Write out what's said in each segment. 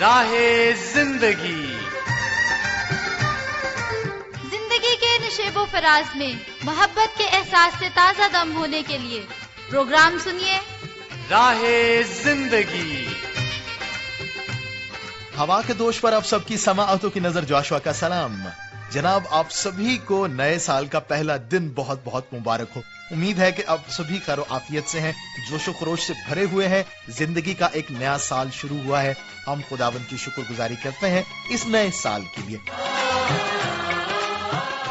راہ زندگی کے نشیب و فراز میں محبت کے احساس سے تازہ دم ہونے کے لیے پروگرام سنیے راہ زندگی۔ ہوا کے دوش پر آپ سب کی سماعتوں کی نظر جوشوا کا سلام۔ جناب آپ سبھی کو نئے سال کا پہلا دن بہت بہت مبارک ہو۔ امید ہے کہ آپ سبھی خیر و عافیت سے ہیں، جوش و خروش سے بھرے ہوئے ہیں۔ زندگی کا ایک نیا سال شروع ہوا ہے، ہم خداوند کی شکر گزاری کرتے ہیں اس نئے سال کے لیے۔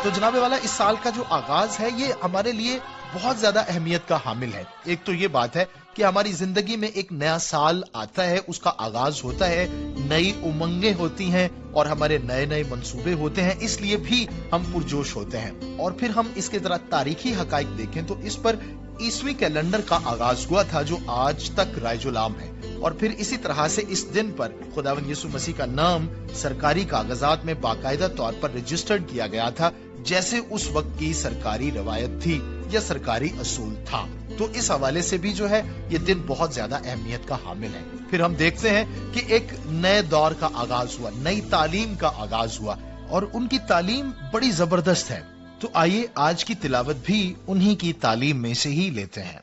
تو جناب والا اس سال کا جو آغاز ہے یہ ہمارے لیے بہت زیادہ اہمیت کا حامل ہے۔ ایک تو یہ بات ہے کہ ہماری زندگی میں ایک نیا سال آتا ہے، اس کا آغاز ہوتا ہے، نئی امنگیں ہوتی ہیں اور ہمارے نئے نئے منصوبے ہوتے ہیں، اس لیے بھی ہم پرجوش ہوتے ہیں۔ اور پھر ہم اس کے ذرا تاریخی حقائق دیکھیں تو اس پر عیسوی کیلنڈر کا آغاز ہوا تھا جو آج تک رائج العام ہے، اور پھر اسی طرح سے اس دن پر خداوند یسوع مسیح کا نام سرکاری کاغذات میں باقاعدہ طور پر رجسٹرڈ کیا گیا تھا، جیسے اس وقت کی سرکاری روایت تھی یا سرکاری اصول تھا۔ تو اس حوالے سے بھی جو ہے یہ دن بہت زیادہ اہمیت کا حامل ہے۔ پھر ہم دیکھتے ہیں کہ ایک نئے دور کا آغاز ہوا، نئی تعلیم کا آغاز ہوا، اور ان کی تعلیم بڑی زبردست ہے۔ تو آئیے آج کی تلاوت بھی انہی کی تعلیم میں سے ہی لیتے ہیں۔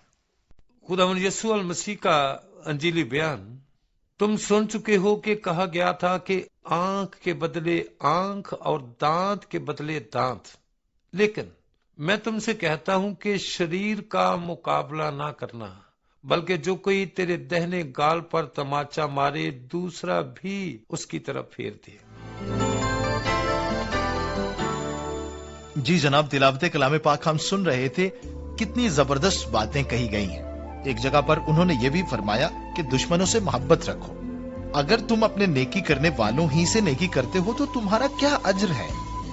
خداوند یسوع المسیح کا انجیلی بیان۔ تم سن چکے ہو کہ کہا گیا تھا کہ آنکھ کے بدلے آنکھ اور دانت کے بدلے دانت، لیکن میں تم سے کہتا ہوں کہ شریر کا مقابلہ نہ کرنا، بلکہ جو کوئی تیرے دہنے گال پر تماچا مارے دوسرا بھی اس کی طرف پھیر دے۔ جی جناب، تلاوت کلام پاک ہم سن رہے تھے، کتنی زبردست باتیں کہی گئی ہیں۔ ایک جگہ پر انہوں نے یہ بھی فرمایا کہ دشمنوں سے محبت رکھو۔ اگر تم اپنے نیکی کرنے والوں ہی سے نیکی کرتے ہو تو تمہارا کیا اجر ہے؟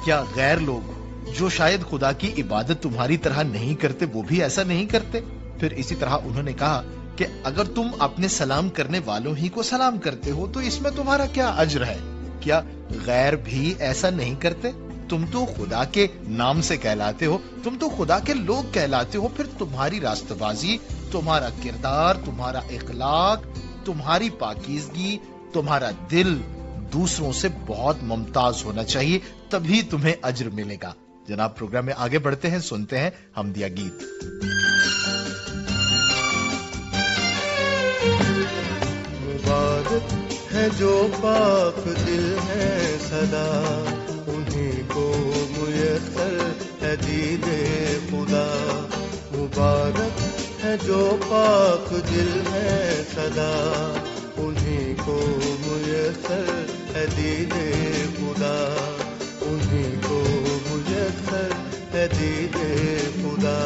کیا غیر لوگ جو شاید خدا کی عبادت تمہاری طرح نہیں کرتے وہ بھی ایسا نہیں کرتے؟ پھر اسی طرح انہوں نے کہا کہ اگر تم اپنے سلام کرنے والوں ہی کو سلام کرتے ہو تو اس میں تمہارا کیا اجر ہے؟ کیا غیر بھی ایسا نہیں کرتے؟ تم تو خدا کے نام سے کہلاتے ہو، تم تو خدا کے لوگ کہلاتے ہو، پھر تمہاری راست بازی، تمہارا کردار، تمہارا اخلاق، تمہاری پاکیزگی، تمہارا دل دوسروں سے بہت ممتاز ہونا چاہیے، تبھی تمہیں اجر ملے گا۔ جناب پروگرام میں آگے بڑھتے ہیں، سنتے ہیں حمدیہ گیت۔ مبارک ہے جو پاک دل ہے سدا، انہیں کو میسر ہے دید خدا۔ مبارک ہے جو پاک دل ہے سدا، انہیں کو میسر ہے دید خدا، انہیں کو میسر ہے دید خدا۔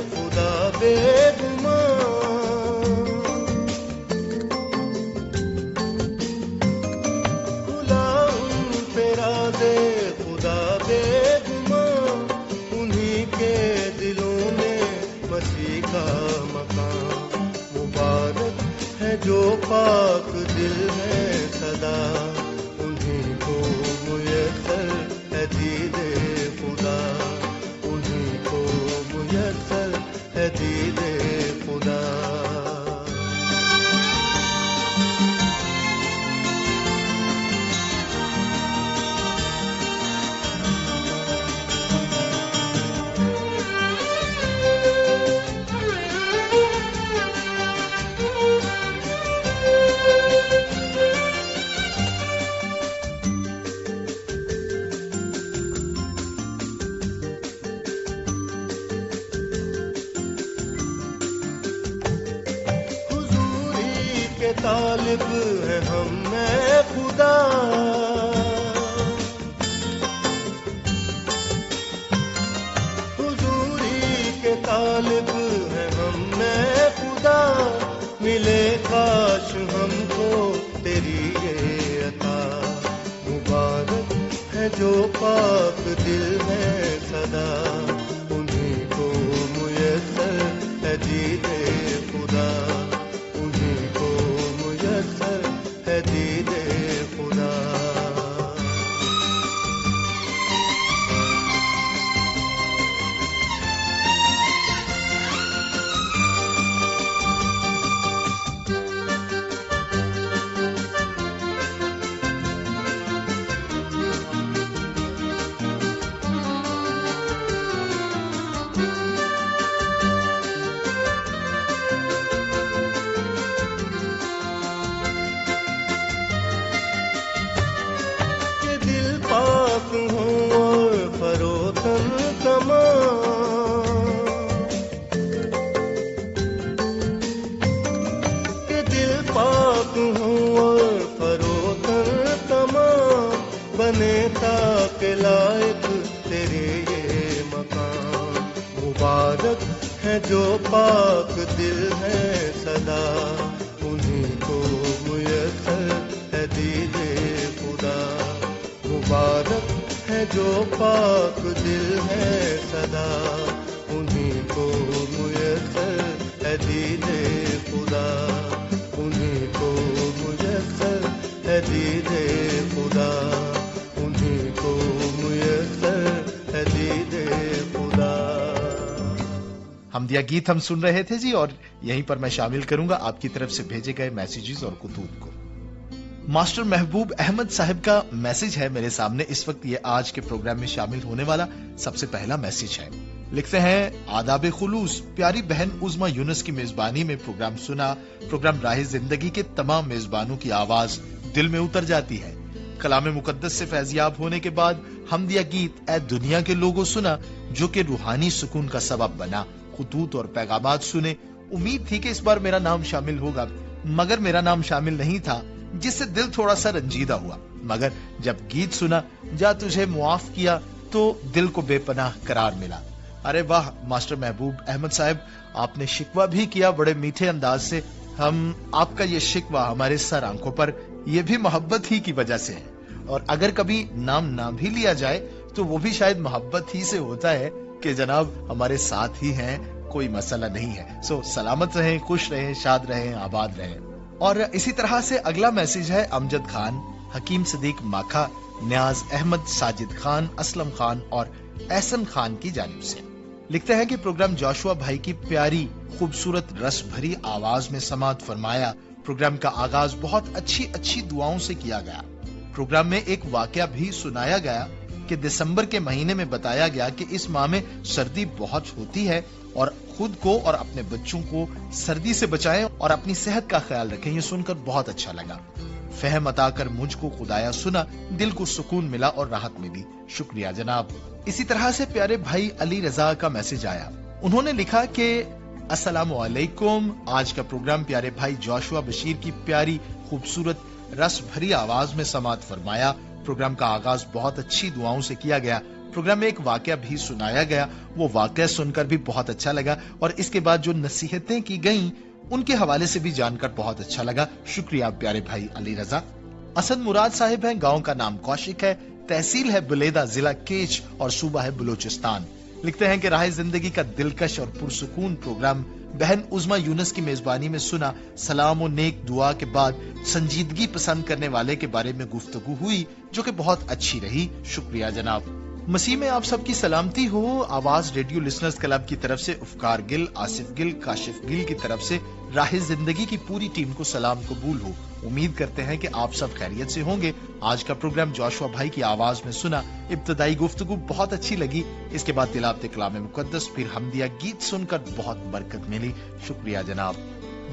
خدا بے گمان، غلام تیرا دے خدا بے گمان، انہی کے دلوں میں مسیح کا مقام۔ مبارک ہے جو پاک دل ہے سدا، انہیں کو میسر ہے دید خدا، انہیں کو میسر ہے دید خدا۔ طالب ہے ہم میں خدا، حضوری کے طالب ہے ہم میں خدا، ملے گا पाक दिल है सदा, उन्हीं को मुयस्सर है दीदे खुदा, उन्हीं को मुयस्सर है दीदे खुदा। जो पाक दिल है सदा, उन्हीं को मुयस्सर है दीदे खुदा। मुबारक है जो पाक दिल है सदा, उन्हीं को मुयस्सर है दीदे खुदा, उन्हीं को मुयस्सर है दीदे खुदा, उन्हीं को मुयस्सर है दीदे खुदा। हमदिया गीत हम सुन रहे थे जी, और यहीं पर मैं शामिल करूंगा आपकी तरफ से भेजे गए मैसेजेस और कुतूब को। मास्टर महबूब अहमद साहब का मैसेज है मेरे सामने इस वक्त। ये आज के प्रोग्राम में शामिल होने वाला सबसे पहला मैसेज है। लिखते हैं, आदाब खुलूस, प्यारी बहन उज़्मा यूनुस की मेजबानी में प्रोग्राम सुना। प्रोग्राम राह जिंदगी के तमाम मेजबानों की आवाज दिल में उतर जाती है। कलाम मुकद्दस से फैज़याब होने के बाद हमदिया गीत ए दुनिया के लोगों सुना, जो कि रूहानी सुकून का सबब बना। खुतूत और पैगामात सुने। उम्मीद थी कि इस बार मेरा नाम शामिल होगा, मगर मेरा नाम शामिल नहीं था, जिससे दिल थोड़ा सा रंजीदा हुआ। मगर जब गीत सुना, जा तुझे मुआफ किया, तो दिल को बेपनाह करार मिला। अरे वाह मास्टर महबूब अहमद साहब, आपने शिकवा भी किया बड़े मीठे अंदाज से। हम आपका ये शिकवा हमारे सर आंखों पर, ये भी मोहब्बत ही की वजह से है। और अगर कभी नाम ना भी लिया जाए तो वो भी शायद मोहब्बत ही से होता है कि जनाब हमारे साथ ही हैं, कोई मसला नहीं है। सो सलामत रहें, खुश रहें, शाद रहें, आबाद रहें। और इसी तरह से अगला मैसेज है अमजद खान, हकीम सदीक माखा, न्याज अहमद, साजिद खान, असलम खान और एहसन खान की जानिब से। लिखते हैं कि प्रोग्राम जोशुआ भाई की प्यारी खूबसूरत रस भरी आवाज में समात फरमाया। प्रोग्राम का आगाज बहुत अच्छी दुआओं से किया गया। प्रोग्राम में एक वाकया भी सुनाया गया कि दिसंबर के महीने में बताया गया कि इस माह में सर्दी बहुत होती है और खुद को और अपने बच्चों को सर्दी से बचाएं और अपनी सेहत का ख्याल रखें। ये सुनकर बहुत अच्छा लगा। फहम अता कर मुझको खुदाया सुना, दिल को सुकून मिला और राहत मिली। शुक्रिया जनाब। इसी तरह से प्यारे भाई अली रजा का मैसेज आया। उन्होंने लिखा कि अस्सलामु अलैकुम, आज का प्रोग्राम प्यारे भाई जोशुआ बशीर की प्यारी खूबसूरत रस भरी आवाज में समात फरमाया। प्रोग्राम का आगाज बहुत अच्छी दुआओं से किया गया। प्रोग्राम में एक वाकया भी सुनाया गया, वो वाकया सुनकर भी बहुत अच्छा लगा और इसके बाद जो नसीहतें की गईं उनके हवाले से भी जानकर बहुत अच्छा लगा। शुक्रिया प्यारे भाई अली रजा। असद मुराद साहिब हैं, गांव का नाम कौशिक है, तहसील है बुलेदा, जिला केच और सूबा है बलूचिस्तान। लिखते हैं कि राह जिंदगी का दिलकश और पुरसुकून प्रोग्राम बहन उज़्मा यूनुस की मेजबानी में सुना। सलाम और नेक दुआ के बाद संजीदगी पसंद करने वाले के बारे में गुफ्तगू हुई, जो कि बहुत अच्छी रही। शुक्रिया जनाब। मसीह में आप सबकी सलामती हो। आवाज रेडियो लिसनर्स क्लब की तरफ से उफकार गिल, आसिफ गिल, काशिफ गिल की तरफ से राह जिंदगी की पूरी टीम को सलाम कबूल हो। उम्मीद करते हैं कि आप सब खैरियत से होंगे। आज का प्रोग्राम जोशुआ भाई की आवाज में सुना। इब्तदाई गुफ्तगू बहुत अच्छी लगी। इसके बाद तिलावत कलाम मुकद्दस, फिर हमदिया गीत सुनकर बहुत बरकत मिली। शुक्रिया जनाब।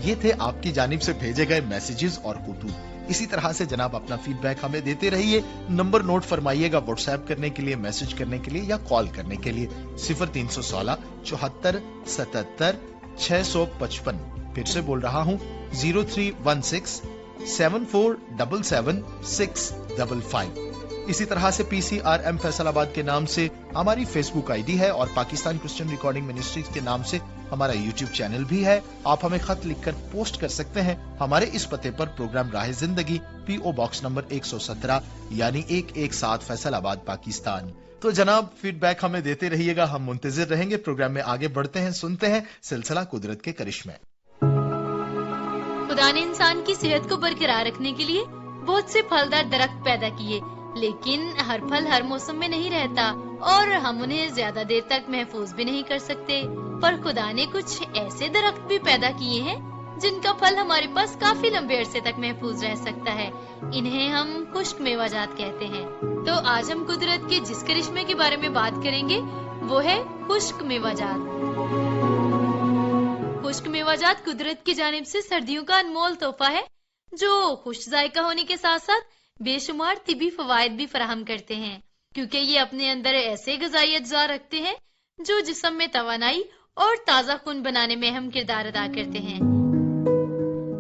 ये थे आपकी जानिब से भेजे गए मैसेजेस और कुतूब। इसी तरह से जनाब अपना फीडबैक हमें देते रहिए। नंबर नोट फरमाइएगा व्हाट्सएप करने के लिए, मैसेज करने के लिए या कॉल करने के लिए 0316 74 77 655। फिर से बोल रहा हूँ 0316 7477 655। इसी तरह से PCRM फैसलाबाद के नाम से हमारी फेसबुक आईडी है और पाकिस्तान क्रिश्चियन रिकॉर्डिंग मिनिस्ट्रीज के नाम से हमारा यूट्यूब चैनल भी है। आप हमें खत लिखकर पोस्ट कर सकते हैं हमारे इस पते पर, प्रोग्राम राह जिंदगी, PO बॉक्स नंबर 117 यानी 117 फैसलाबाद पाकिस्तान। तो जनाब फीडबैक हमें देते रहिएगा, हम मुंतजिर रहेंगे। प्रोग्राम में आगे बढ़ते हैं, सुनते हैं सिलसिला कुदरत के करिश्मे। खुदा ने इंसान की सेहत को बरकरार रखने के लिए बहुत से फलदार दरख्त पैदा किए, लेकिन हर फल हर मौसम में नहीं रहता और हम उन्हें ज्यादा देर तक महफूज भी नहीं कर सकते। पर खुदा ने कुछ ऐसे दरख्त भी पैदा किए हैं जिनका फल हमारे पास काफी लंबे अरसे तक महफूज रह सकता है। इन्हें हम खुश्क मेवाजात कहते हैं। तो आज हम कुदरत के जिस करिश्मे के बारे में बात करेंगे वो है खुश्क मेवाजात। खुश्क मेवाजात कुदरत की जानिब से सर्दियों का अनमोल तोहफा है जो खुश जायका होने के साथ साथ बेशुमार तिबी फवायद भी फराहम करते हैं, क्योंकि ये अपने अंदर ऐसे ग़िज़ाई अज्जा रखते हैं जो जिस्म में तवानाई और ताज़ा खून बनाने में अहम किरदार अदा करते हैं।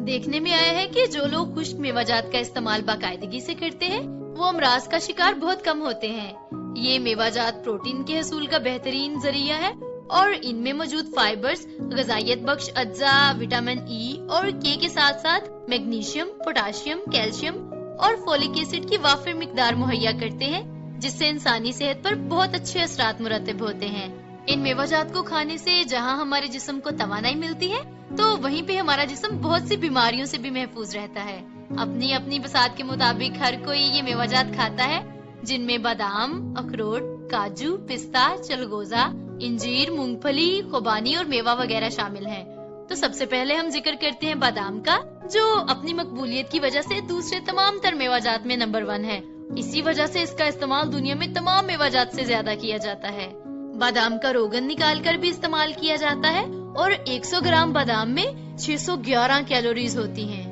देखने में आया है कि जो लोग खुश्क मेवाजात का इस्तेमाल बाकायदगी से करते हैं वो अमराज का शिकार बहुत कम होते हैं। ये मेवाजात प्रोटीन के हसूल का बेहतरीन जरिया है और इनमें मौजूद फाइबर्स ग़िज़ाइयत बख्श अज्जा विटामिन ई और के साथ साथ मैग्नीशियम, पोटाशियम, कैल्शियम और फोलिक एसिड की वाफिर मिकदार मुहैया करते हैं, जिससे इंसानी सेहत पर बहुत अच्छे असरात मुरतब होते हैं। इन मेवाजात को खाने से जहां हमारे जिस्म को तवानाई मिलती है तो वहीं पे हमारा जिस्म बहुत सी बीमारियों से भी महफूज रहता है। अपनी अपनी बसात के मुताबिक हर कोई ये मेवाजात खाता है, जिनमें बादाम, अखरोट, काजू, पिस्ता, चलगोजा, इंजीर, मूंगफली, खुबानी और मेवा वगैरह शामिल हैं। तो सबसे पहले हम जिक्र करते हैं बादाम का, जो अपनी मकबूलियत की वजह से दूसरे तमाम तर मेवाजात में नंबर 1 है। इसी वजह से इसका इस्तेमाल दुनिया में तमाम मेवाजात से ज्यादा किया जाता है। बादाम का रोगन निकाल कर भी इस्तेमाल किया जाता है और 100 ग्राम बादाम में 611 कैलोरीज होती हैं।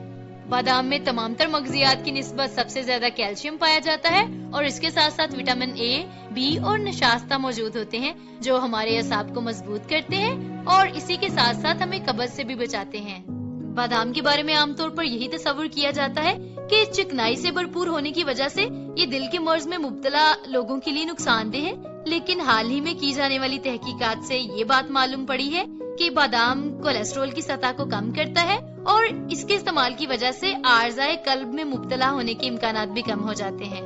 बादाम में तमाम तर मगजियात की निस्बत सबसे ज्यादा कैल्शियम पाया जाता है और इसके साथ साथ विटामिन ए, बी और नशास्ता मौजूद होते हैं जो हमारे असाब को मजबूत करते हैं और इसी के साथ साथ हमें कब्ज से भी बचाते हैं। बादाम के बारे में आमतौर पर यही तस्वुर किया जाता है कि चिकनाई से भरपूर होने की वजह से ये दिल के मर्ज में मुब्तला लोगों के लिए नुकसानदेह है, लेकिन हाल ही में की जाने वाली तहकीकात से ये बात मालूम पड़ी है कि बादाम कोलेस्ट्रॉल की सतह को कम करता है और इसके इस्तेमाल की वजह से आर्ज़ाए कल्ब में मुब्तला होने के इम्कानात भी कम हो जाते हैं।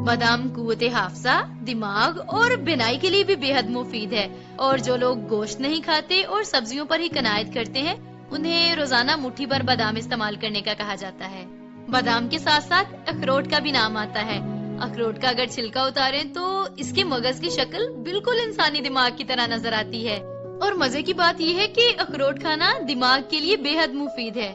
बादाम कुव्वते हाफजा, दिमाग और बिनाई के लिए भी बेहद मुफीद है और जो लोग गोश्त नहीं खाते और सब्जियों पर ही कनायत करते हैं उन्हें रोजाना मुट्ठी भर बादाम इस्तेमाल करने का कहा जाता है। बादाम के साथ साथ अखरोट का भी नाम आता है। अखरोट का अगर छिलका उतारें तो इसके मगज की शक्ल बिल्कुल इंसानी दिमाग की तरह नजर आती है और मजे की बात यह है कि अखरोट खाना दिमाग के लिए बेहद मुफीद है।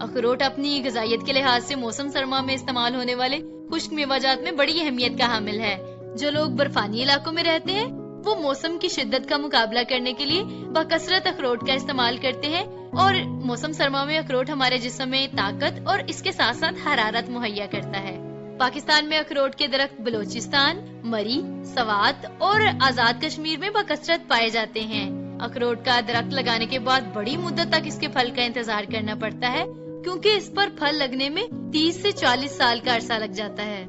अखरोट अपनी ग़िज़ाइयत के लिहाज से मौसम सरमा में इस्तेमाल होने वाले खुश्क मेवाजात में बड़ी अहमियत का हामिल है। जो लोग बर्फानी इलाकों में रहते हैं वो मौसम की शिद्दत का मुकाबला करने के लिए बकसरत अखरोट का इस्तेमाल करते हैं और मौसम सरमा में अखरोट हमारे जिस्म में ताकत और इसके साथ साथ हरारत मुहैया करता है। पाकिस्तान में अखरोट के दरख्त बलोचिस्तान, मरी, सवात और आजाद कश्मीर में बकसरत पाए जाते हैं। अखरोट का दरख्त लगाने के बाद बड़ी मुद्दत तक इसके फल का इंतजार करना पड़ता है, क्योंकि इस पर फल लगने में 30 से 40 साल का अरसा लग जाता है।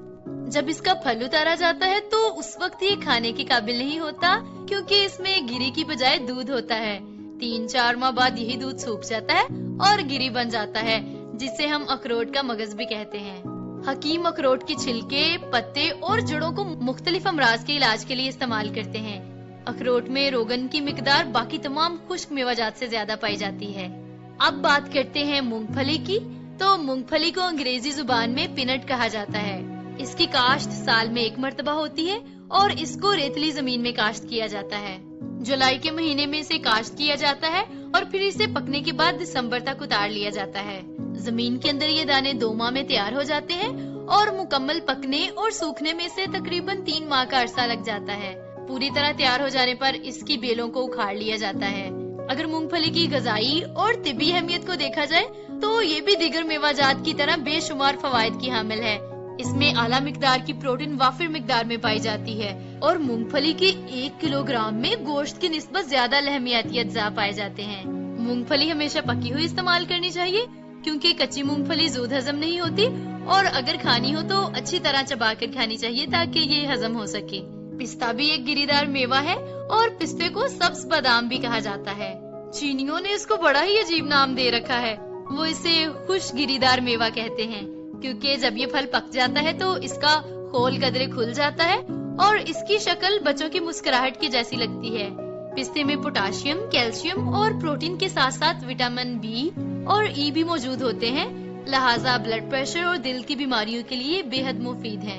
जब इसका फल उतारा जाता है तो उस वक्त ये खाने के काबिल नहीं होता, क्योंकि इसमें गिरी की बजाय दूध होता है। 3-4 माह बाद यही दूध सूख जाता है और गिरी बन जाता है, जिसे हम अखरोट का मगज भी कहते हैं। हकीम अखरोट के छिलके, पत्ते और जड़ों को मुख्तलिफ अमराज के इलाज के लिए इस्तेमाल करते हैं। अखरोट में रोगन की मिकदार बाकी तमाम खुश्क मेवाजात से ज्यादा पाई जाती है। अब बात करते हैं मूंगफली की। तो मूंगफली को अंग्रेजी जुबान में पिनट कहा जाता है। इसकी काश्त साल में 1 मरतबा होती है और इसको रेतली जमीन में काश्त किया जाता है। जुलाई के महीने में इसे काश्त किया जाता है और फिर इसे पकने के बाद दिसंबर तक उतार लिया जाता है। जमीन के अंदर ये दाने 2 माह में तैयार हो जाते हैं और मुकम्मल पकने और सूखने में से तकरीबन 3 माह का अरसा लग जाता है। पूरी तरह तैयार हो जाने पर इसकी बेलों को उखाड़ लिया जाता है। अगर मूंगफली की ग़िज़ाई और तिब्बी अहमियत को देखा जाए तो ये भी दीगर मेवाजात की तरह बेशुमार फवायद की हामिल है। इसमें आला मिकदार की प्रोटीन वाफिर मिकदार में पाई जाती है और मूंगफली के 1 किलोग्राम में गोश्त की निस्बत ज्यादा लहमियाती अज्जा पाए जाते हैं। मूंगफली हमेशा पकी हुई इस्तेमाल करनी चाहिए, क्योंकि कच्ची मूंगफली जूद हजम नहीं होती اور اگر کھانی ہو تو اچھی طرح چبا کر کھانی چاہیے تاکہ یہ ہضم ہو سکے۔ پستہ بھی ایک گری دار میوہ ہے اور پستے کو سبز بادام بھی کہا جاتا ہے۔ چینیوں نے اس کو بڑا ہی عجیب نام دے رکھا ہے، وہ اسے خوش گری دار میوہ کہتے ہیں کیونکہ جب یہ پھل پک جاتا ہے تو اس کا خول قدرے کھل جاتا ہے اور اس کی شکل بچوں کی مسکراہٹ کی جیسی لگتی ہے۔ پستے میں پوٹاشیم، کیلشیم اور پروٹین کے ساتھ ساتھ وٹامن بی اور ای بھی موجود ہوتے ہیں، لہٰذا بلڈ پریشر اور دل کی بیماریوں کے لیے بے حد مفید ہے۔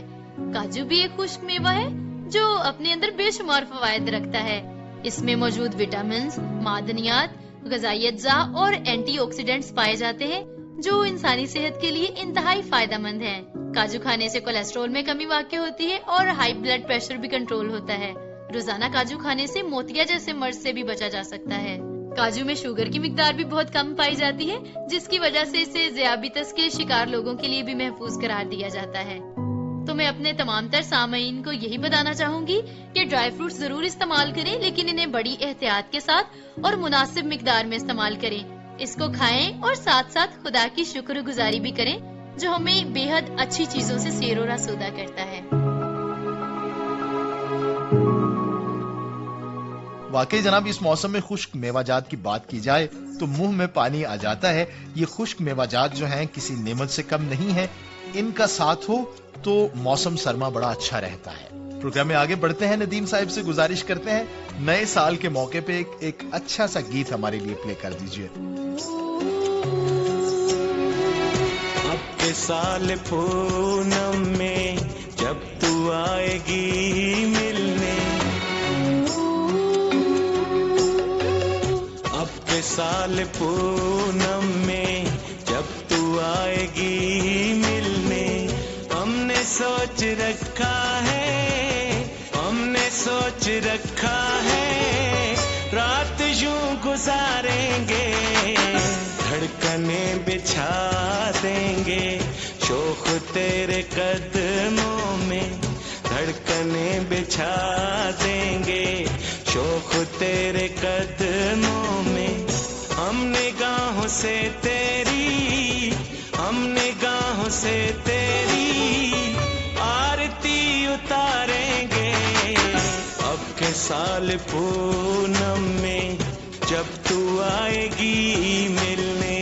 کاجو بھی ایک خشک میوہ ہے جو اپنے اندر بے شمار فوائد رکھتا ہے۔ اس میں موجود وٹامنز، معدنیات، غذائی اجزاء اور اینٹی آکسیڈنٹس پائے جاتے ہیں جو انسانی صحت کے لیے انتہائی فائدہ مند ہیں۔ کاجو کھانے سے کولیسٹرول میں کمی واقع ہوتی ہے اور ہائی بلڈ پریشر بھی کنٹرول ہوتا ہے۔ روزانہ کاجو کھانے سے موتیا جیسے مرض سے بھی بچا جا سکتا ہے۔ کاجو میں شوگر کی مقدار بھی بہت کم پائی جاتی ہے جس کی وجہ سے اسے ذیابیطس کے شکار لوگوں کے لیے بھی محفوظ قرار دیا جاتا ہے۔ تو میں اپنے تمام تر سامعین کو یہی بتانا چاہوں گی کہ ڈرائی فروٹ ضرور استعمال کریں لیکن انہیں بڑی احتیاط کے ساتھ اور مناسب مقدار میں استعمال کریں۔ اس کو کھائیں اور ساتھ ساتھ خدا کی شکر گزاری بھی کریں جو ہمیں بے حد اچھی چیزوں سے سیر و رسودہ کرتا ہے۔ واقعی جناب اس موسم میں خشک میوہ جات کی بات کی جائے تو منہ میں پانی آ جاتا ہے۔ یہ خشک میوہ جات جو ہیں کسی نعمت سے کم نہیں ہے، ان کا ساتھ ہو تو موسم سرما بڑا اچھا رہتا ہے۔ پروگرام میں آگے بڑھتے ہیں، ندیم صاحب سے گزارش کرتے ہیں نئے سال کے موقع پہ ایک اچھا سا گیت ہمارے لیے پلے کر دیجئے۔ اب کے سال پونم میں جب تو آئے گی ملنے، اب کے سال پونم میں جب تو آئے گی ملنے، ہم نے سوچ رکھا ہے، ہم نے سوچ رکھا ہے رات یوں گزاریں گے، دھڑکنیں بچھا دیں گے شوق تیرے قدموں میں، دھڑکنیں بچھا دیں گے شوق تیرے قدموں میں، ہم نگاہوں سے تیری، ہم نگاہوں سے تیری آرتی اتاریں گے، اب کے سال پونم میں جب تو آئے گی ملنے۔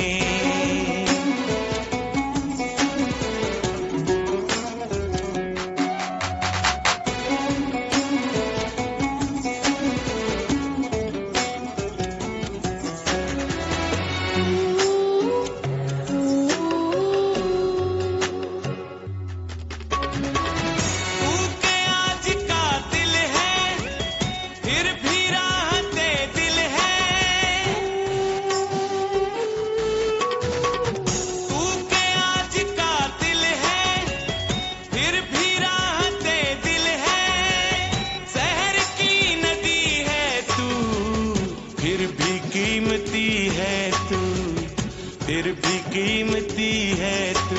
پھر بھی قیمتی ہے تو،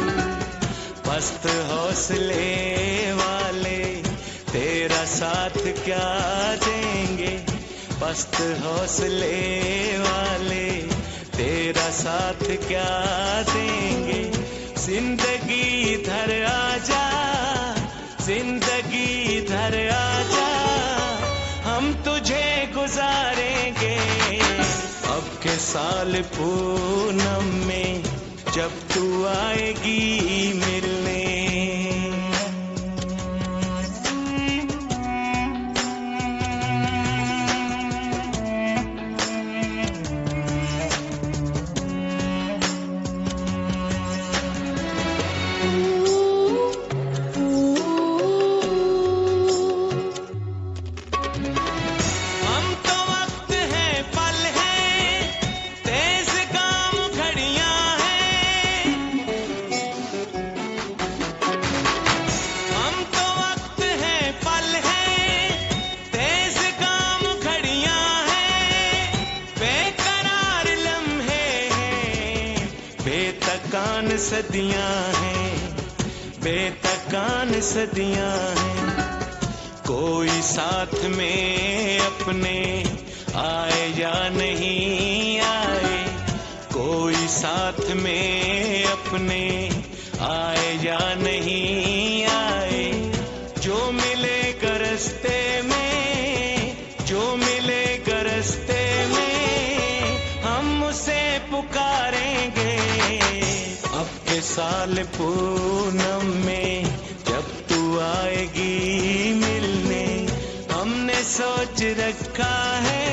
پست حوصلے والے تیرا ساتھ کیا دیں گے، پست حوصلے والے تیرا ساتھ کیا دیں گے، زندگی ادھر آ جا، زندگی ادھر آ جا، ہم تجھے گزاریں گے، اب کے سال پونم میں جب تو آئے گی ملنے۔ صدیاں ہیں، بے تکان صدیاں ہیں، کوئی ساتھ میں اپنے آئے یا نہیں آئے، کوئی ساتھ میں اپنے آئے یا अगले साल पूनम में जब तू आएगी मिलने, हमने सोच रखा है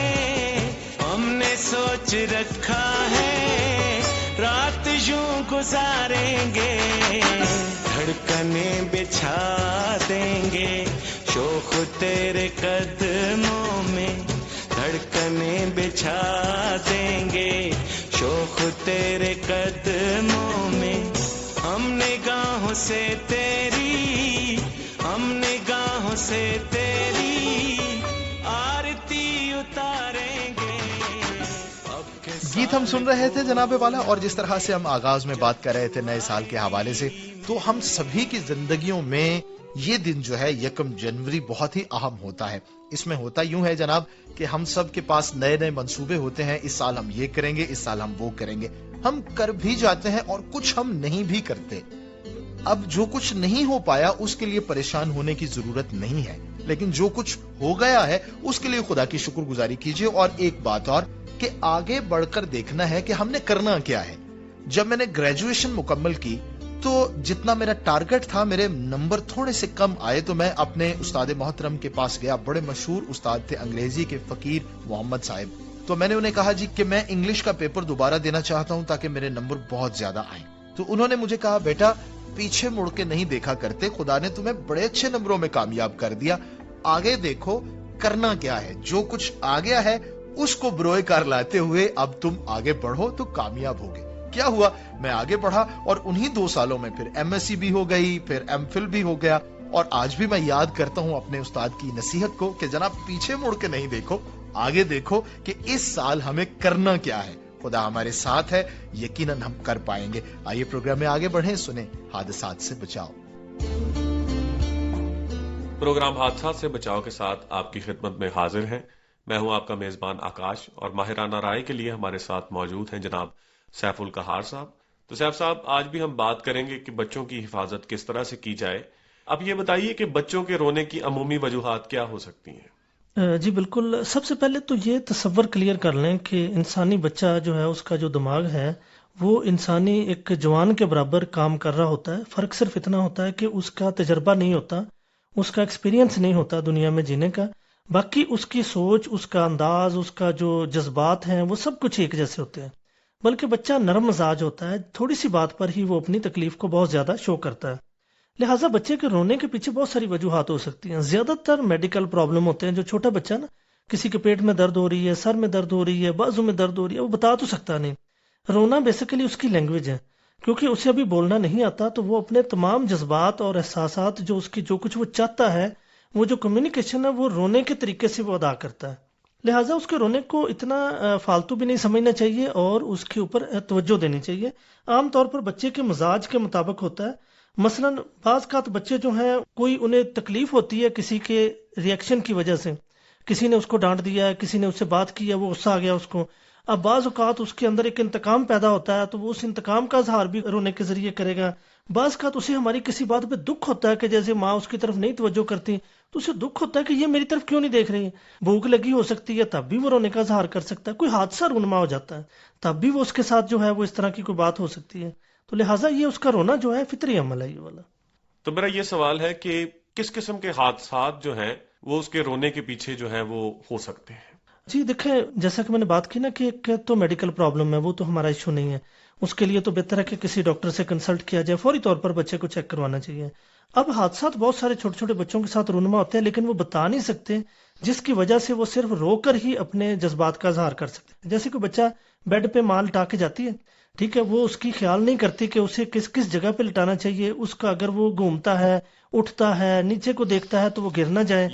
रात यूं गुजारेंगे, धड़कने बिछा देंगे शोख तेरे कदमों में, धड़कने बिछा देंगे शोख तेरे कदमों में। हम निगाहों से तेरी आरती उतारेंगे। गीत हम सुन रहे थे जनाबे वाला, और जिस तरह से हम आगाज में बात कर रहे थे नए साल के हवाले से, तो हम सभी की जिंदगियों में ये दिन जो है 1 जनवरी बहुत ही अहम होता है। इसमें होता यूं है जनाब कि हम सब के पास नए नए मंसूबे होते हैं, इस साल हम ये करेंगे, इस साल हम वो करेंगे, हम कर भी जाते हैं और कुछ हम नहीं भी करते। अब जो कुछ नहीं हो पाया उसके लिए परेशान होने की जरूरत नहीं है, लेकिन जो कुछ हो गया है उसके लिए खुदा की शुक्रगुजारी कीजिए। और एक बात और कि आगे बढ़कर देखना है कि हमने करना क्या है। जब मैंने ग्रेजुएशन मुकम्मल की तो जितना मेरा टारगेट था, मेरे नंबर थोड़े से कम आए, तो मैं अपने उस्ताद मोहतरम के पास गया। बड़े मशहूर उस्ताद थे, अंग्रेजी के फकीर मोहम्मद साहिब। तो मैंने उन्हें कहा जी कि मैं इंग्लिश का पेपर दोबारा देना चाहता हूं ताकि मेरे नंबर बहुत ज्यादा आए। तो उन्होंने मुझे कहा, बेटा पीछे मुड़ के नहीं देखा करते, खुदा ने तुम्हें बड़े अच्छे नंबरों में कामयाब कर दिया, आगे देखो करना क्या है, जो कुछ आ गया है उसको बरोए कार लाते हुए अब तुम आगे बढ़ो तो कामयाब होगे। क्या हुआ, मैं आगे बढ़ा और उन्हीं 2 सालों में फिर MSc भी हो गई, फिर MPhil भी हो गया। और आज भी मैं याद करता हूं अपने उस्ताद की नसीहत को कि जनाब पीछे मुड़ के नहीं देखो, आगे देखो कि इस साल हमें करना क्या है। खुदा हमारे साथ है, यकीनन हम कर पाएंगे। आइए प्रोग्राम में आगे बढ़ें, सुने हादसात से बचाओ। प्रोग्राम हादसात से बचाव के साथ आपकी खिदमत में हाजिर हैं। मैं हूं आपका मेजबान आकाश, और माहिराना राय के लिए हमारे साथ मौजूद हैं जनाब सैफुल कहार साहब। तो सैफ साहब, आज भी हम बात करेंगे कि बच्चों की हिफाजत किस तरह से की जाए। अब ये बताइए कि बच्चों के रोने की अमूमी वजूहात क्या हो सकती हैं? जी बिल्कुल, सबसे पहले तो ये तसव्वुर क्लियर कर लें कि इंसानी बच्चा जो है, उसका जो दिमाग है वो इंसानी एक जवान के बराबर काम कर रहा होता है। फर्क सिर्फ इतना होता है कि उसका तजर्बा नहीं होता, उसका एक्सपीरियंस नहीं होता दुनिया में जीने का, बाकी उसकी सोच, उसका अंदाज, उसका जो जज्बात हैं वो सब कुछ एक जैसे होते हैं। बल्कि बच्चा नरम मिजाज होता है, थोड़ी सी बात पर ही वो अपनी तकलीफ को बहुत ज्यादा शो करता है। लिहाजा बच्चे के रोने के पीछे बहुत सारी वजूहात हो सकती हैं। ज्यादातर मेडिकल प्रॉब्लम होते हैं। जो छोटा बच्चा ना, किसी के पेट में दर्द हो रही है, सर में दर्द हो रही है, बाजू में दर्द हो रही है, वो बता तो सकता नहीं। रोना बेसिकली उसकी लैंग्वेज है, क्योंकि उसे अभी बोलना नहीं आता, तो वो अपने तमाम जज्बात और एहसासात, जो उसकी जो कुछ वो चाहता है, वो जो कम्युनिकेशन है वो रोने के तरीके से वो अदा करता है। लिहाजा उसके रोने को इतना फालतू भी नहीं समझना चाहिए और उसके ऊपर तवज्जो देनी चाहिए। आमतौर पर बच्चे के मिजाज के मुताबिक होता है। मसलन बाज़ कात बच्चे जो हैं, कोई उन्हें तकलीफ होती है किसी के रिएक्शन की वजह से, किसी ने उसको डांट दिया, किसी ने उससे बात की है, वो गुस्सा आ गया उसको। अब बाज़ औक़ात उसके अंदर एक इंतकाम पैदा होता है, तो वो उस इंतकाम का इज़हार भी रोने के जरिए करेगा। बाज़ कात उसे हमारी किसी बात पे दुख होता है कि जैसे माँ उसकी तरफ नहीं तवज्जो करती, तो उसे दुख होता है कि ये मेरी तरफ क्यों नहीं देख रही। भूख लगी हो सकती है, तब भी वो रोने का इज़हार कर सकता है। कोई हादसा रूनमा हो जाता है, तब भी वो उसके साथ जो है वो इस तरह की कोई बात हो सकती है। तो लिहाजा ये उसका रोना जो है फितरी अमल है ये वाला। तो मेरा ये सवाल है कि किस किस्म के हादसात जो हैं वो उसके रोने के पीछे जो है वो हो सकते हैं? जी देखें, जैसा कि मैंने बात की ना कि एक तो मेडिकल प्रॉब्लम है, वो तो हमारा इशू नहीं है। उसके लिए तो बेहतर है कि किसी डॉक्टर से कंसल्ट किया जाए, फौरी तौर पर बच्चे को चेक करवाना चाहिए। अब हादसात बहुत सारे छोटे छोटे बच्चों के साथ रूनमा होते हैं, लेकिन वो बता नहीं सकते, जिसकी वजह से वो सिर्फ रोकर ही अपने जज्बात का इजहार कर सकते हैं। जैसे कोई बच्चा बेड पे माल लटा के जाती है, ठीक है, वो उसकी ख्याल नहीं करती कि उसे किस किस जगह पे लिटाना चाहिए। उसका अगर वो घूमता है, उठता है, नीचे को देखता है तो वो गिर ना जाए,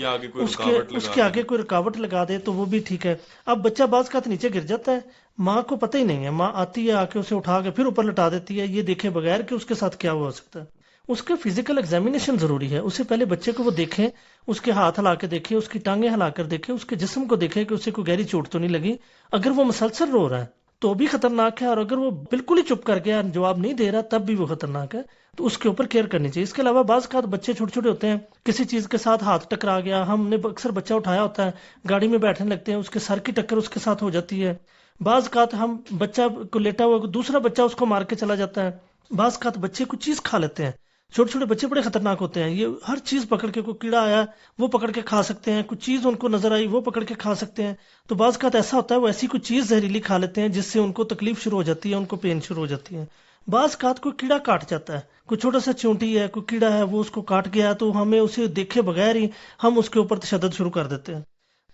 उसके आगे कोई रुकावट लगा दे तो वो भी ठीक है। अब बच्चा बाज का नीचे गिर जाता है, माँ को पता ही नहीं है, माँ आती है, आके उसे उठा के फिर ऊपर लटा देती है, ये देखे बगैर कि उसके साथ क्या हो सकता है। उसके फिजिकल एग्जामिनेशन जरूरी है। उससे पहले बच्चे को वो देखें, उसके हाथ हिला के देखे, उसकी टांगे हिला कर देखे, उसके जिस्म को देखे कि उसे कोई गहरी चोट तो नहीं लगी। अगर वो मुसलसल रो रहा है तो भी खतरनाक है, और अगर वो बिल्कुल ही चुप कर गया, जवाब नहीं दे रहा, तब भी वो खतरनाक है। तो उसके ऊपर केयर करनी चाहिए। इसके अलावा बाज़ का बच्चे छोटे छोटे होते हैं, किसी चीज के साथ हाथ टकरा गया, हमने अक्सर बच्चा उठाया होता है, गाड़ी में बैठने लगते हैं, उसके सर की टक्कर उसके साथ हो जाती है। बाज़ का हम बच्चा को लेटा हुआ दूसरा बच्चा उसको मार के चला जाता है, بعض اوقات بچے کچھ چیز کھا لیتے ہیں، چھوٹے چھوٹے بچے بڑے خطرناک ہوتے ہیں، یہ ہر چیز پکڑ کے، کوئی کیڑا آیا وہ پکڑ کے کھا سکتے ہیں، کچھ چیز ان کو نظر آئی وہ پکڑ کے کھا سکتے ہیں. تو بعض اوقات ایسا ہوتا ہے وہ ایسی کوئی چیز زہریلی کھا لیتے ہیں جس سے ان کو تکلیف شروع ہو جاتی ہے، ان کو پین شروع ہو جاتی ہے. بعض اوقات کوئی کیڑا کاٹ جاتا ہے، کوئی چھوٹا سا چونٹی ہے، کوئی کیڑا ہے وہ اس کو کاٹ گیا تو ہمیں اسے دیکھے بغیر ہی ہم اس کے اوپر تشدد شروع کر دیتے ہیں.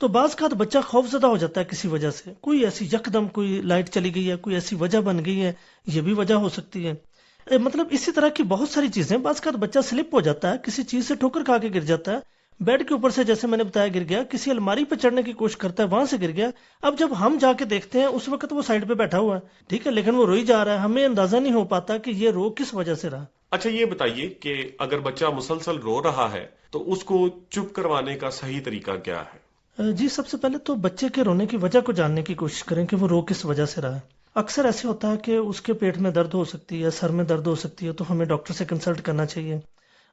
تو بعض اوقات بچہ خوف زدہ ہو جاتا ہے کسی وجہ سے، کوئی ایسی یکدم کوئی لائٹ چلی گئی ہے، کوئی ایسی وجہ بن گئی ہے، یہ بھی وجہ ہو سکتی ہے. مطلب اسی طرح کی بہت ساری چیزیں. بعض اوقات بچہ سلپ ہو جاتا ہے، کسی چیز سے ٹھوکر کھا کے گر جاتا ہے، بیڈ کے اوپر سے جیسے میں نے بتایا گر گیا، کسی الماری پہ چڑھنے کی کوشش کرتا ہے وہاں سے گر گیا. اب جب ہم جا کے دیکھتے ہیں اس وقت وہ سائڈ پہ بیٹھا ہوا ہے، ٹھیک ہے، لیکن وہ روئی جا رہا ہے، ہمیں اندازہ نہیں ہو پاتا کہ یہ رو کس وجہ سے رہا. اچھا یہ بتائیے کہ اگر بچہ مسلسل رو رہا ہے تو اس کو چپ کروانے کا صحیح طریقہ کیا ہے؟ جی سب سے پہلے تو بچے کے رونے کی وجہ کو جاننے کی کوشش کریں کہ وہ رو کس وجہ سے رہا ہے. اکثر ایسے ہوتا ہے کہ اس کے پیٹ میں درد ہو سکتی ہے، سر میں درد ہو سکتی ہے، تو ہمیں ڈاکٹر سے کنسلٹ کرنا چاہیے.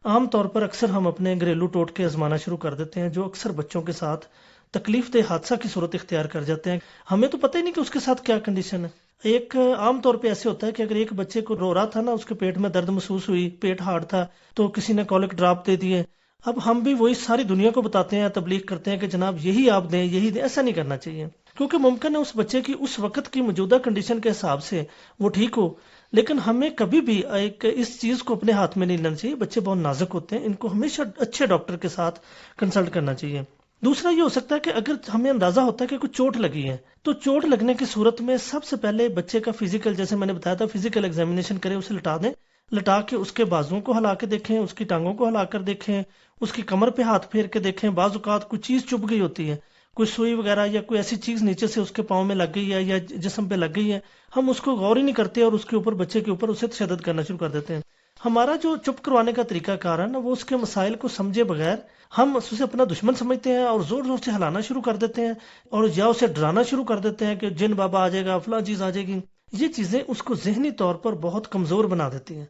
عام طور پر اکثر ہم اپنے گھریلو ٹوٹکے آزمانا شروع کر دیتے ہیں جو اکثر بچوں کے ساتھ تکلیف دہ حادثہ کی صورت اختیار کر جاتے ہیں. ہمیں تو پتہ ہی نہیں کہ اس کے ساتھ کیا کنڈیشن ہے. ایک عام طور پہ ایسے ہوتا ہے کہ اگر ایک بچے کو رو رہا تھا نا، اس کے پیٹ میں درد محسوس ہوئی، پیٹ ہارڈ تھا، تو کسی نے کولک ڈراپ دے دیے. اب ہم بھی وہی ساری دنیا کو بتاتے ہیں، تبلیغ کرتے ہیں کہ جناب یہی آپ دیں، یہی دیں. ایسا نہیں کرنا چاہیے، کیونکہ ممکن ہے اس بچے کی اس وقت کی موجودہ کنڈیشن کے حساب سے وہ ٹھیک ہو، لیکن ہمیں کبھی بھی اس چیز کو اپنے ہاتھ میں نہیں لینا چاہیے. بچے بہت نازک ہوتے ہیں، ان کو ہمیشہ اچھے ڈاکٹر کے ساتھ کنسلٹ کرنا چاہیے. دوسرا یہ ہو سکتا ہے کہ اگر ہمیں اندازہ ہوتا ہے کہ کوئی چوٹ لگی ہے تو چوٹ لگنے کی صورت میں سب سے پہلے بچے کا فزیکل، جیسے میں نے بتایا تھا، فزیکل ایگزامینیشن کریں، اسے لٹا دیں، لٹا کے اس کے بازوؤں کو ہلا کے دیکھیں، اس کی ٹانگوں کو ہلا کر دیکھیں، اس کی کمر پہ ہاتھ پھیر کے دیکھیں. بعض اوقات کوئی چیز چبھ گئی ہوتی ہے، کوئی سوئی وغیرہ یا کوئی ایسی چیز نیچے سے اس کے پاؤں میں لگ گئی ہے یا جسم پہ لگ گئی ہے، ہم اس کو غور ہی نہیں کرتے اور اس کے اوپر، بچے کے اوپر اسے تشدد کرنا شروع کر دیتے ہیں. ہمارا جو چپ کروانے کا طریقہ کار ہے نا، وہ اس کے مسائل کو سمجھے بغیر ہم اسے اپنا دشمن سمجھتے ہیں اور زور زور سے ہلانا شروع کر دیتے ہیں، اور یا اسے ڈرانا شروع کر دیتے ہیں کہ جن بابا آ جائے گا، فلاں چیز آ جائے گی. یہ چیزیں اس کو ذہنی طور پر بہت کمزور بنا دیتی ہیں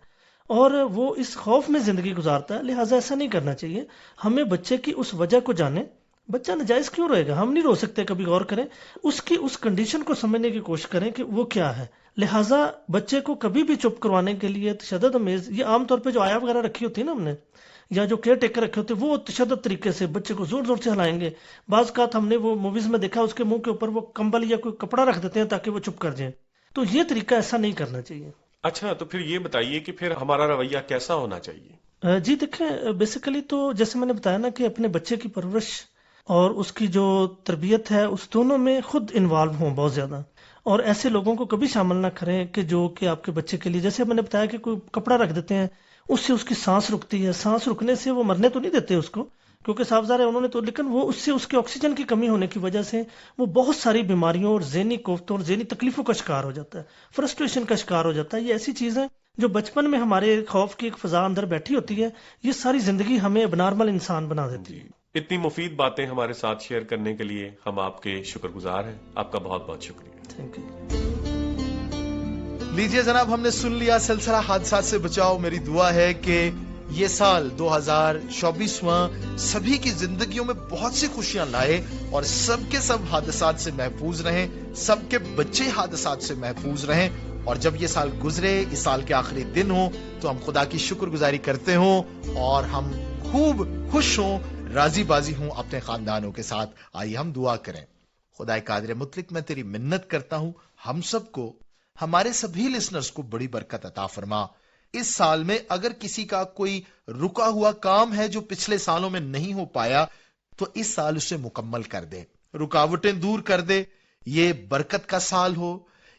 اور وہ اس خوف میں زندگی گزارتا ہے. لہٰذا ایسا نہیں کرنا چاہیے. ہمیں بچے کی اس وجہ کو جانیں. بچہ ناجائز کیوں رہے گا، ہم نہیں رو سکتے، کبھی غور کریں، اس کی اس کنڈیشن کو سمجھنے کی کوشش کریں کہ وہ کیا ہے. لہٰذا بچے کو کبھی بھی چپ کروانے کے لیے تشدد امیز، یہ عام طور پہ جو آیا وغیرہ رکھی ہوتی ہے نا ہم نے، یا جو کیئر ٹیکر رکھے ہوتے ہیں، وہ تشدد طریقے سے بچے کو زور زور سے ہلائیں گے. بعض اوقات ہم نے وہ موویز میں دیکھا، اس کے منہ کے اوپر وہ کمبل یا کوئی کپڑا رکھ دیتے ہیں تاکہ وہ چپ کر جائیں. تو یہ طریقہ ایسا نہیں کرنا چاہیے. اچھا تو پھر یہ بتائیے کہ پھر ہمارا رویہ کیسا ہونا چاہیے؟ جی دیکھیں، بیسیکلی تو جیسے میں نے بتایا نا کہ اپنے بچے کی پرورش اور اس کی جو تربیت ہے اس دونوں میں خود انوالو ہوں بہت زیادہ، اور ایسے لوگوں کو کبھی شامل نہ کریں کہ جو کہ آپ کے بچے کے لیے، جیسے میں نے بتایا کہ کوئی کپڑا رکھ دیتے ہیں، اس سے اس کی سانس رکتی ہے. سانس رکنے سے وہ مرنے تو نہیں دیتے اس کو، کیونکہ صاف ظاہر ہے انہوں نے تو، لیکن وہ اس سے اس کے آکسیجن کی کمی ہونے کی وجہ سے وہ بہت ساری بیماریوں اور ذہنی کوفتوں اور ذہنی تکلیفوں کا شکار ہو جاتا ہے، فرسٹریشن کا شکار ہو جاتا ہے. یہ ایسی چیز ہے جو بچپن میں ہمارے خوف کی ایک فضا اندر بیٹھی ہوتی ہے، یہ ساری زندگی ہمیں اب نارمل انسان بنا دیتی ہے. اتنی مفید باتیں ہمارے ساتھ شیئر کرنے کے لیے ہم آپ کے شکر گزار ہیں. آپ کا بہت بہت شکریہ. Thank you. لیجئے جناب، ہم نے سن لیا سلسلہ حادثات سے بچاؤ. میری دعا ہے کہ یہ سال 2024واں سبھی کی زندگیوں میں بہت سی خوشیاں لائے اور سب کے سب حادثات سے محفوظ رہیں، سب کے بچے حادثات سے محفوظ رہیں، اور جب یہ سال گزرے، اس سال کے آخری دن ہوں، تو ہم خدا کی شکر گزاری کرتے ہوں اور ہم خوب خوش ہوں، راضی بازی ہوں اپنے خاندانوں کے ساتھ. آئیے ہم دعا کریں. خدا قادر مطلق، میں تیری منت کرتا ہوں ہم سب کو، ہمارے سبھی لسنرز کو بڑی برکت عطا فرما. اس سال میں اگر کسی کا کوئی رکا ہوا کام ہے جو پچھلے سالوں میں نہیں ہو پایا، تو اس سال اسے مکمل کر دے، رکاوٹیں دور کر دے. یہ برکت کا سال ہو،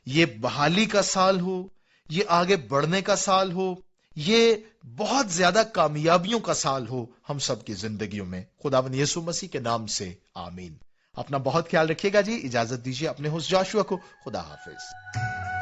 یہ بحالی کا سال ہو، یہ آگے بڑھنے کا سال ہو، یہ بہت زیادہ کامیابیوں کا سال ہو ہم سب کی زندگیوں میں. خداوند یسوع مسیح کے نام سے آمین. اپنا بہت خیال رکھیے گا جی. اجازت دیجیے اپنے ہوسٹ جاشوا کو. خدا حافظ.